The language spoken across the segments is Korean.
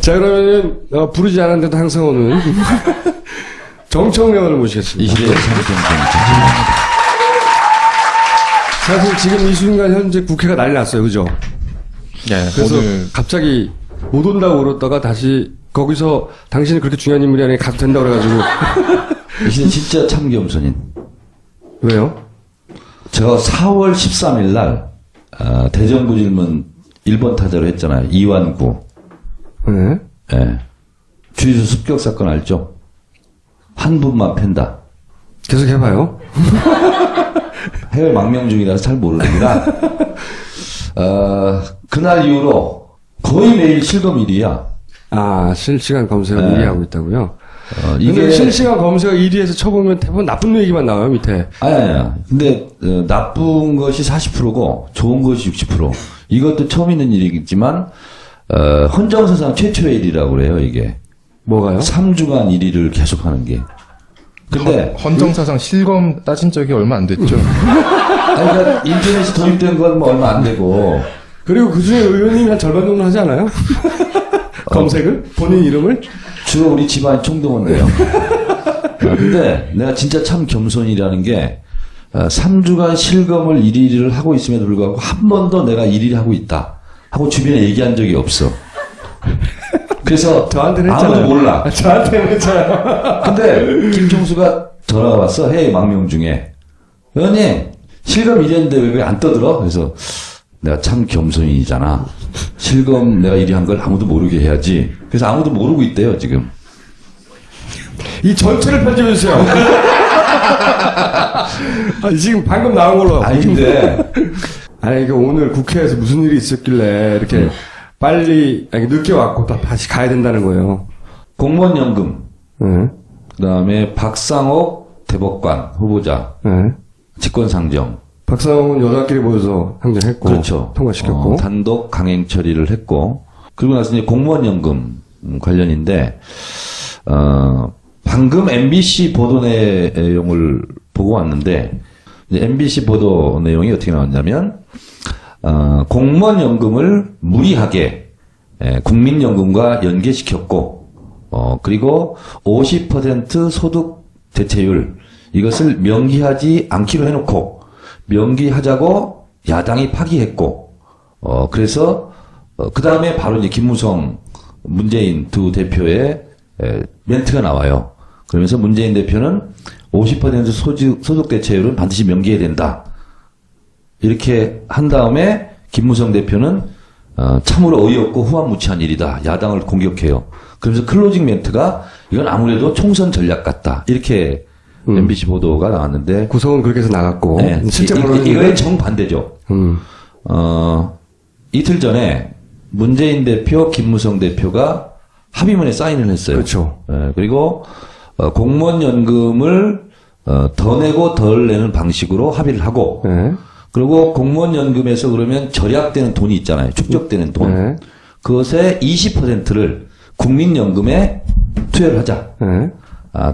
자, 그러면은, 부르지 않았는데도 항상 오는 정청래 의원을 모시겠습니다. 이 시대의 참정권이 사실 지금 이 순간 현재 국회가 난리 났어요. 그죠? 네, 그래서 오늘 갑자기 못 온다고 그러다가 다시 거기서 당신이 그렇게 중요한 인물이 아니라 가도 된다고 그래가지고. 이 시대 진짜 참겸손인. 왜요? 제가 4월 13일 날 대정부 질문 1번 타자로 했잖아요. 이완구. 네. 예. 주유소 습격 사건 알죠? 한 분만 팬다. 계속 해봐요. 해외 망명 중이라서 잘 모르니까. 그날 이후로 거의 매일 실검 1위야. 아, 실시간 검색을 네. 1위 하고 있다고요? 이게 근데 실시간 검색어 1위에서 쳐보면 대부분 나쁜 얘기만 나와요, 밑에. 아니야. 근데 나쁜 것이 40%고 좋은 것이 60%. 이것도 처음 있는 일이겠지만 헌정사상 최초의 일이라고 그래요, 이게. 뭐가요? 3주간 1위를 계속하는 게. 근데 헌정사상 실검 따진 적이 얼마 안 됐죠. 그러니까 인터넷이 도입된 건 뭐 얼마 안 되고 그리고 그 중에 의원님이 한 절반 정도 하지 않아요? 검색을? 본인 이름을? 주로 우리 집안이 총동원돼요. 근데 내가 진짜 참 겸손이라는 게 3주간 실검을 1위를 하고 있음에도 불구하고 한 번도 내가 1위를 하고 있다 하고 주변에 얘기한 적이 없어. 그래서 저한테는 아무도 했잖아요. 몰라. 저한테는 했잖아요. 근데 김총수가 전화가 왔어. 해외 망명 중에. 의원님 실검 1위 했는데 왜 안 떠들어? 그래서 내가 참 겸손이잖아. 실검 내가 1위 한 걸 아무도 모르게 해야지. 그래서 아무도 모르고 있대요 지금. 이 전체를 편집해주세요. 지금 방금 나온 걸로. 아니 근데 아니, 이게 오늘 국회에서 무슨 일이 있었길래 이렇게 빨리, 아니, 늦게 왔고 또 다시 가야 된다는 거예요. 공무원 연금, 네. 그다음에 박상옥 대법관 후보자 네. 직권 상정. 박상훈 여자끼리 모여서 상정했고. 그렇죠. 통과시켰고. 단독 강행 처리를 했고. 그리고 나서 이제 공무원 연금 관련인데 방금 MBC 보도 내용을 보고 왔는데 이제 MBC 보도 내용이 어떻게 나왔냐면 공무원 연금을 무리하게 국민연금과 연계시켰고 그리고 50% 소득 대체율 이것을 명기하지 않기로 해놓고 명기하자고 야당이 파기했고 그래서 그 다음에 바로 이제 김무성 문재인 두 대표의 멘트가 나와요. 그러면서 문재인 대표는 50% 소득 대체율은 반드시 명기해야 된다. 이렇게 한 다음에 김무성 대표는 참으로 어이없고 후한무치한 일이다. 야당을 공격해요. 그러면서 클로징 멘트가 이건 아무래도 총선 전략 같다. 이렇게 MBC 보도가 나왔는데 구성은 그렇게 해서 나갔고. 네, 실제 이거의 정반대죠. 이틀 전에 문재인 대표, 김무성 대표가 합의문에 사인을 했어요. 그렇죠. 그리고 공무원 연금을 더 내고 덜 내는 방식으로 합의를 하고 네. 그리고 공무원 연금에서 그러면 절약되는 돈이 있잖아요. 축적되는 돈. 네. 그것의 20%를 국민연금에 투여를 하자. 네.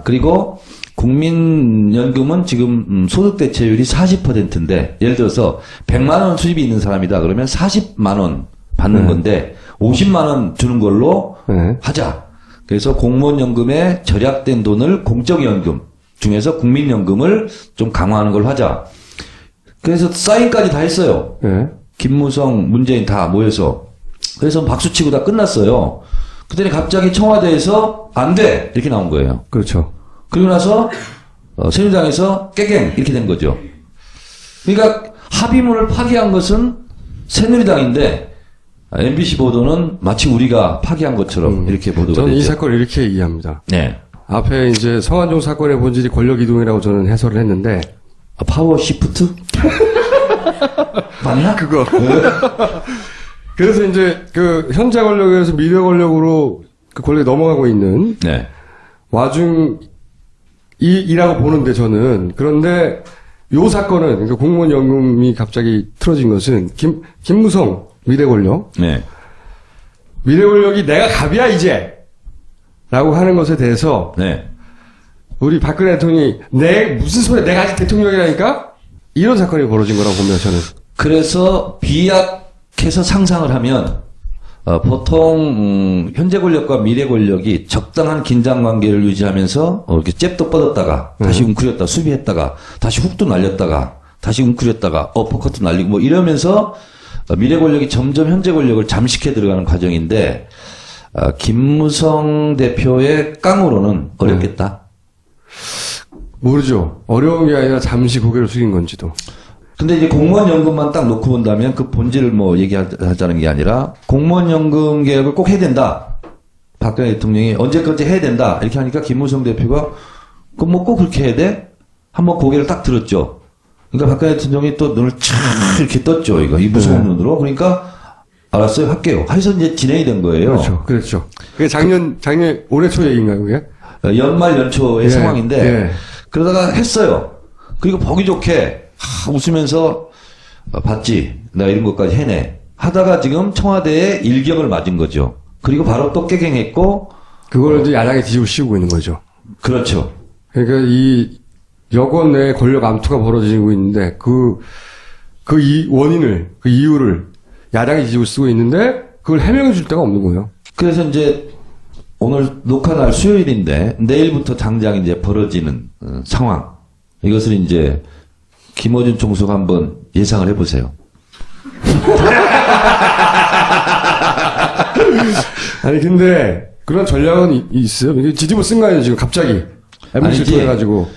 그리고 국민연금은 지금 소득 대체율이 40%인데 예를 들어서 100만 원 수입이 있는 사람이다 그러면 40만 원 받는 건데 50만 원 주는 걸로 하자. 그래서 공무원연금에 절약된 돈을 공적연금 중에서 국민연금을 좀 강화하는 걸로 하자. 그래서 사인까지 다 했어요. 김무성, 문재인 다 모여서. 그래서 박수치고 다 끝났어요. 그때는 갑자기 청와대에서 안 돼! 이렇게 나온 거예요. 그렇죠. 그리고 나서 새누리당에서 깨갱 이렇게 된 거죠. 그러니까 합의문을 파기한 것은 새누리당인데 MBC 보도는 마치 우리가 파기한 것처럼 이렇게 보도가 저는 됐죠. 이 사건을 이렇게 이해합니다. 네. 앞에 이제 성완종 사건의 본질이 권력 이동이라고 저는 해설을 했는데 파워 시프트? 맞나? 그거. 그래서 이제 그 현재 권력에서 미래 권력으로 그 권력이 넘어가고 있는 네. 와중이라고 보는데 저는 그런데 요 사건은 그러니까 공무원 연금이 갑자기 틀어진 것은 김무성 미래 권력 네. 미래 권력이 내가 갑이야 이제 라고 하는 것에 대해서 네. 우리 박근혜 대통령이 무슨 소리야 내가 아직 대통령이라니까 이런 사건이 벌어진 거라고 봅니다 저는. 그래서 비약해서 상상을 하면 보통 현재 권력과 미래 권력이 적당한 긴장 관계를 유지하면서 이렇게 잽도 뻗었다가 다시 웅크렸다 수비했다가 다시 훅도 날렸다가 다시 웅크렸다가 어퍼컷도 날리고 뭐 이러면서 미래 권력이 점점 현재 권력을 잠식해 들어가는 과정인데 김무성 대표의 깡으로는 어렵겠다. 모르죠. 어려운 게 아니라 잠시 고개를 숙인 건지도. 근데 이제 공무원 연금만 딱 놓고 본다면 그 본질을 뭐 얘기하자는 게 아니라 공무원 연금 개혁을 꼭 해야 된다. 박근혜 대통령이 언제까지 해야 된다. 이렇게 하니까 김무성 대표가 그럼 뭐 꼭 그렇게 해야 돼? 한번 고개를 딱 들었죠. 그러니까 박근혜 대통령이 또 눈을 촥 이렇게 떴죠. 이거 이 무서운 눈으로. 그러니까 알았어요. 할게요. 해서 이제 진행이 된 거예요. 그렇죠. 그게 작년 올해 초 얘기인가요, 그게? 연말 연초의 예, 상황인데 예. 그러다가 했어요. 그리고 보기 좋게 웃으면서 봤지 나 이런 것까지 해내 하다가 지금 청와대에 일격을 맞은 거죠. 그리고 바로 또 깨갱했고 그걸 이제 야당에 뒤집어 씌우고 있는 거죠. 그렇죠. 그러니까 이 여권 내 권력 암투가 벌어지고 있는데 그 원인을, 그 이유를 야당이 뒤집어 쓰고 있는데 그걸 해명해 줄 데가 없는 거예요. 그래서 이제 오늘 녹화날 수요일인데 내일부터 당장 이제 벌어지는 상황 이것을 이제 김어준 총수가 한번 예상을 해보세요. 아니 근데 그런 전략은 있어요. 이게 뒤집어 쓴 거 아니에요 지금 갑자기 MBC를 아니지. 통해 가지고.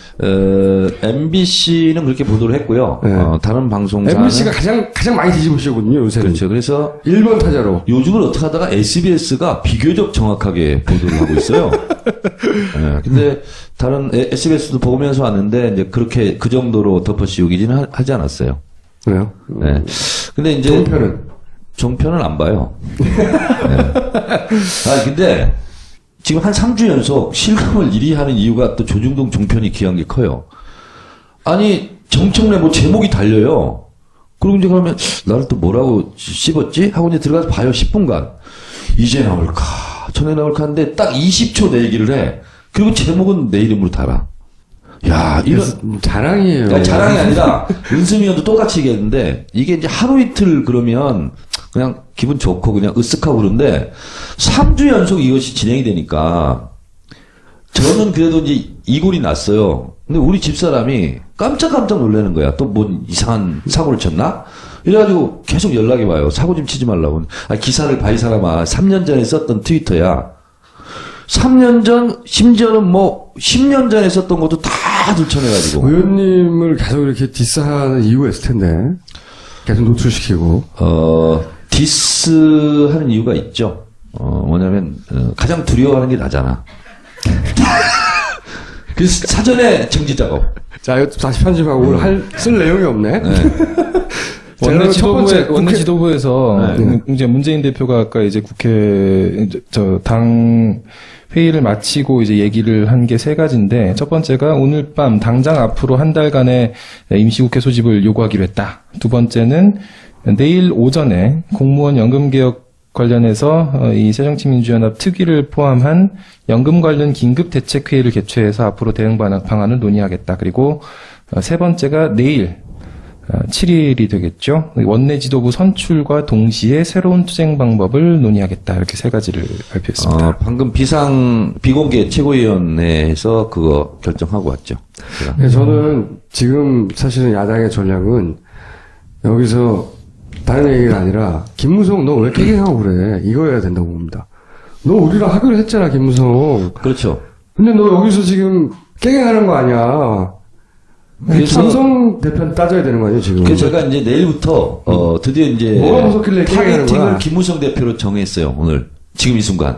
MBC는 그렇게 보도를 했고요. 네. 다른 방송사는 MBC가 가장 많이 뒤집어 씌우거든요 요새는. 그렇죠. 그래서 1번 타자로. 요즘은 어떻게 하다가 SBS가 비교적 정확하게 보도를 하고 있어요. 네, 근데 다른 SBS도 보면서 왔는데 이제 그렇게 그 정도로 덮어씌우기는 하지 않았어요. 그래요? 네. 근데 이제 종편은 안 봐요. 네. 근데 지금 한 3주 연속 실검을 1위 하는 이유가 또 조중동 종편이 귀한 게 커요. 아니 정청래 뭐 제목이 달려요. 그리고 이제 그러면 나를 또 뭐라고 씹었지? 하고 이제 들어가서 봐요. 10분간. 이제 나올까? 전에 나올까? 하는데 딱 20초 내 얘기를 해. 그리고 제목은 내 이름으로 달아. 야, 이런. 자랑이에요. 아니, 자랑이 아니라, 은수미 의원도 똑같이 얘기했는데, 이게 이제 하루 이틀 그러면, 그냥 기분 좋고, 그냥 으쓱하고 그런데, 3주 연속 이것이 진행이 되니까, 저는 그래도 이제 이골이 났어요. 근데 우리 집사람이 깜짝 놀라는 거야. 또 뭔 이상한 사고를 쳤나? 이래가지고 계속 연락이 와요. 사고 좀 치지 말라고. 기사를 봐, 이 사람아. 3년 전에 썼던 트위터야. 3년 전, 심지어는 뭐, 10년 전에 썼던 것도 다 들춰내가지고. 의원님을 계속 이렇게 디스하는 이유가 있을 텐데. 계속 노출시키고. 디스하는 이유가 있죠. 뭐냐면, 가장 두려워하는 게 나잖아. 그래서 사전에 정지 작업. 자, 이거 다시 편집하고 오늘 쓸 내용이 없네. 네. 원내 지도부에서 이제 문재인 대표가 아까 이제 국회 당 회의를 마치고 이제 얘기를 한 게 세 가지인데 첫 번째가 오늘 밤 당장 앞으로 한 달간의 임시국회 소집을 요구하기로 했다. 두 번째는 내일 오전에 공무원 연금 개혁 관련해서 이 새정치민주연합 특위를 포함한 연금 관련 긴급 대책회의를 개최해서 앞으로 대응 방안을 논의하겠다. 그리고 세 번째가 내일 7일이 되겠죠. 원내 지도부 선출과 동시에 새로운 투쟁 방법을 논의하겠다. 이렇게 세 가지를 발표했습니다. 방금 비공개 최고위원회에서 그거 결정하고 왔죠. 네, 저는 지금 사실은 야당의 전략은 여기서 다른 얘기가 아니라 김무성 너 왜 깨갱하고 그래 이거여야 된다고 봅니다. 너 우리랑 하기로 했잖아 김무성. 그렇죠. 근데 너 여기서 지금 깨갱하는 거 아니야. 그래서 김무성 대표는 따져야 되는 거 아니에요 지금. 그래서 제가 이제 내일부터 드디어 이제 뭐가 무섭길래 깨갱하는 거야. 타겟팅을 김무성 대표로 정했어요. 오늘 지금 이 순간.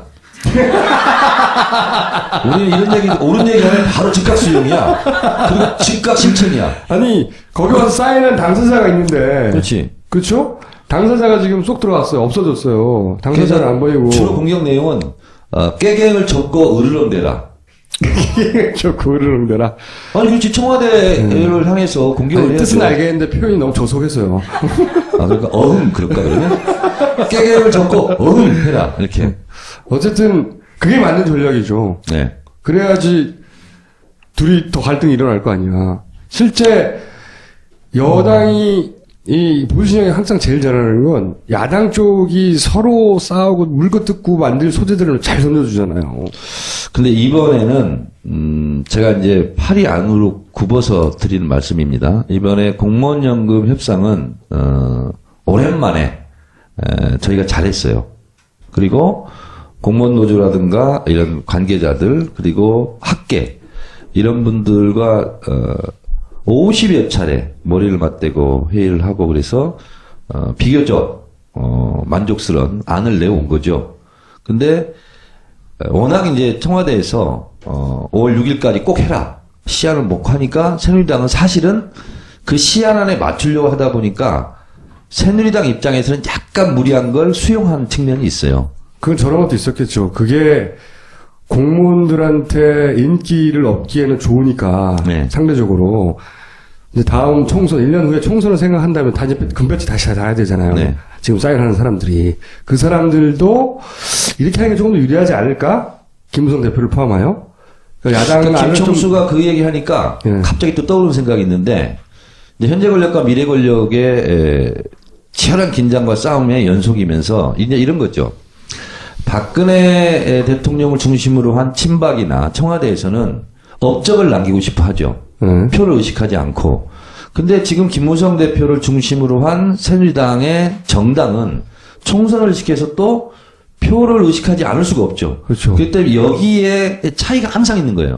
우리는 이런 얘기 옳은 얘기하면 바로 즉각 수용이야. 그리고 즉각 실천이야. 아니 거기 와서 쌓이는 당사자가 있는데. 그렇지. 그렇죠? 당사자가 지금 쏙 들어왔어요. 없어졌어요. 당사자는 안 보이고. 주로 공격 내용은 깨갱을 접고 으르렁대라. 저 그거를 되라. 아니 그렇지 청와대를 향해서 공격을 해야죠. 뜻은 알겠는데 표현이 너무 조속해서요. 그러니까 그럴까 그러면 깨갱을 접고 해라 이렇게. 어쨌든 그게 맞는 전략이죠. 네. 그래야지 둘이 더 갈등이 일어날 거 아니야. 실제 여당이 이 보수진영이 항상 제일 잘하는 건 야당 쪽이 서로 싸우고 물고 뜯고 만들 소재들을 잘 던져주잖아요. 근데 이번에는 제가 이제 팔이 안으로 굽어서 드리는 말씀입니다. 이번에 공무원연금 협상은 오랜만에 저희가 잘했어요. 그리고 공무원 노조라든가 이런 관계자들 그리고 학계 이런 분들과 50여 차례 머리를 맞대고 회의를 하고 그래서 비교적 만족스러운 안을 내온 거죠. 근데 워낙 이제 청와대에서 5월 6일까지 꼭 해라 시한을 못 하니까 새누리당은 사실은 그 시한 안에 맞추려고 하다 보니까 새누리당 입장에서는 약간 무리한 걸 수용한 측면이 있어요. 그건 저런 것도 있었겠죠. 그게 공무원들한테 인기를 얻기에는 좋으니까 네. 상대적으로 이제 다음 총선 1년 후에 총선을 생각한다면 단지 금배지 다시 달아야 되잖아요. 네. 지금 사인하는 사람들이 그 사람들도 이렇게 하는 게 조금 더 유리하지 않을까? 김무성 대표를 포함하여 그러니까 야당은 그러니까 안을 김총수가 그 얘기 하니까 예. 갑자기 또 떠오르는 생각이 있는데 이제 현재 권력과 미래 권력의 치열한 긴장과 싸움의 연속이면서 이제 이런 거죠. 박근혜 대통령을 중심으로 한 친박이나 청와대에서는 업적을 남기고 싶어 하죠. 표를 의식하지 않고. 근데 지금 김무성 대표를 중심으로 한 새누리당의 정당은 총선을 시켜서 또 표를 의식하지 않을 수가 없죠. 그렇죠. 그렇기 때문에 여기에 차이가 항상 있는 거예요.